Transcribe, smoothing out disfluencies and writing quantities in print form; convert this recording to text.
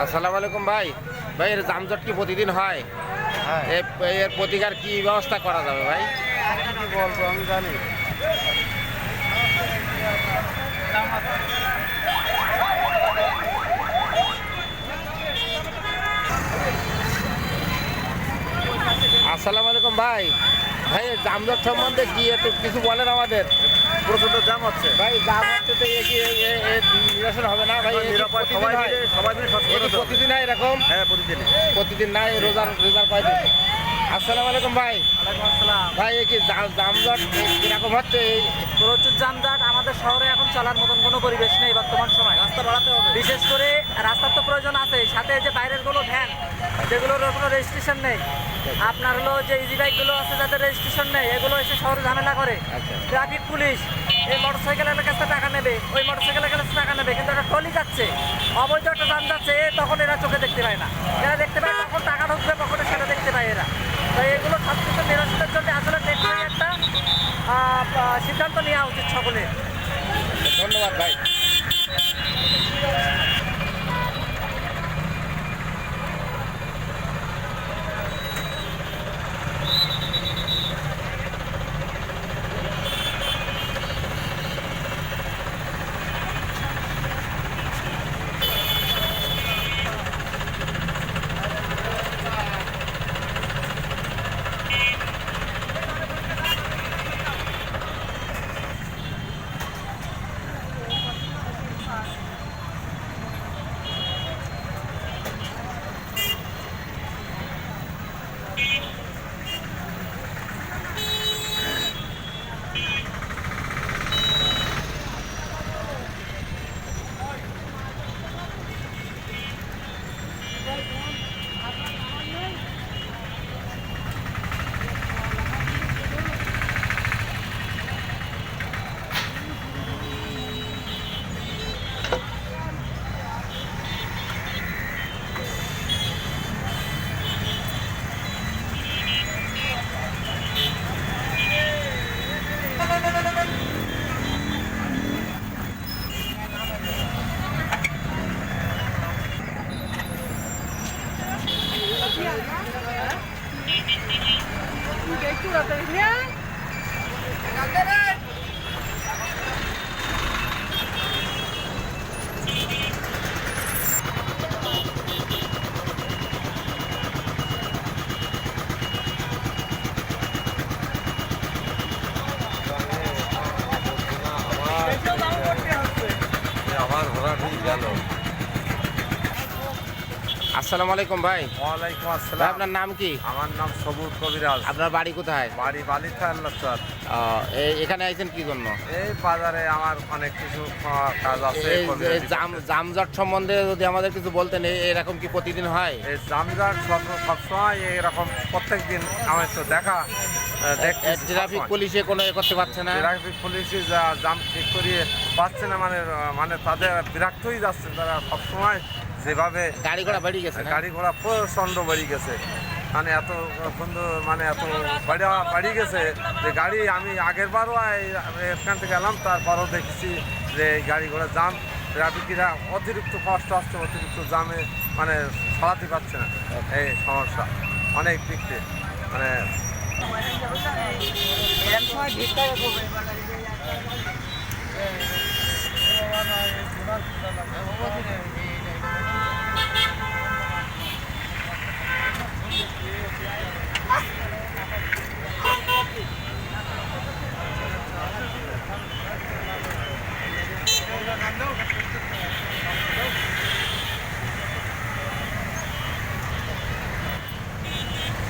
আসসালামু আলাইকুম ভাই। ভাই এর যানজট কি প্রতিদিন হয়? হ্যাঁ, এর প্রতিকার কি ব্যবস্থা করা যাবে ভাই? কি বলবো আমি জানি। আসসালামু আলাইকুম ভাই। ভাই এর যানজট সম্বন্ধে কি একটু কিছু বলেন আমাদের। প্রচন্ড জ্যাম হচ্ছে। ভাই জাম হচ্ছে তো এর নিরসন হবে না ভাই? এ কি প্রতিদিন হয়? এ কি প্রতিদিন হয় এরকম? হ্যাঁ, প্রতিদিন। প্রতিদিন নাই রোজার কয়দিন? আসসালামু আলাইকুম ভাই। ওয়ালাইকুম আসসালাম। ভাই এ কি যানজট কিরকম হচ্ছে? প্রচুর যানজট। আমাদের শহরে এখন চলার মতন কোনো পরিবেশ নেই বর্তমান সময়। রাস্তা বাড়াতে হবে। বিশেষ করে রাস্তার তো প্রয়োজন আছে, সাথে যে বাইরের গুলো ভ্যান যেগুলোর কোনো রেজিস্ট্রেশন নেই, আপনার হলো যে ইজি বাইকগুলো আছে যাদের রেজিস্ট্রেশন নেই, এগুলো এসে শহরে ঝামেলা করে। আচ্ছা। ট্রাফিক পুলিশ এই মোটরসাইকেলের কাছে টাকা নেবে, ওই মোটরসাইকেলের কাছে টাকা নেবে, কিন্তু একটা ট্রলি যাচ্ছে, অবৈধ একটা যান যাচ্ছে, তখন এরা চোখে দেখতে পায় না। এরা দেখতে পায় কখন টাকা ঢুকবে, পকেটে সেটা দেখতে পায় এরা। তো এগুলো সব কিছু নিরসনের জন্য আসলে টেকসই একটা সিদ্ধান্ত নেওয়া উচিত সকলের। ধন্যবাদ ভাই। আমার ঘোরা ঠিক গেল। আসসালামু আলাইকুম ভাই। ওয়ালাইকুম ভাই আসসালাম। আপনার নাম কি? আমার নাম সবুজ কবিরাজ। আপনার বাড়ি কোথায়? বাড়ি বালিথা আল্লাহ। এখানে আইছেন কি জন্য? এই বাজারে আমার অনেক কিছু কাজ আছে। এই যে যানজট সম্বন্ধে যদি আমাদের কিছু বলতেন। এরকম কি প্রতিদিন হয়? এই জামজাট সবসময় এরকম প্রত্যেক দিন আমার তো দেখা দেখতেছি। ট্রাফিক পুলিশে কোনো এ করতে পারছে না? ট্রাফিক পুলিশে জাম ঠিক করিয়ে পাচ্ছে না, মানে তাদের বিরক্ত হয়ে যাচ্ছে। তারা সবসময় যেভাবে গাড়ি ঘোড়া বেড়ে গেছে না? গাড়ি ঘোড়া প্রচণ্ড বেড়ে গেছে, মানে এত সুন্দর, মানে এত বাড়ি গেছে যে গাড়ি আমি আগের বারও এখান থেকে এলাম, তারপরও দেখছি যে গাড়ি ঘোড়া জাম, ট্রাফিকরা অতিরিক্ত কষ্ট আসছে, অতিরিক্ত জামে মানে ছড়াতে পারছে না। এই সমস্যা অনেক দিক থেকে, মানে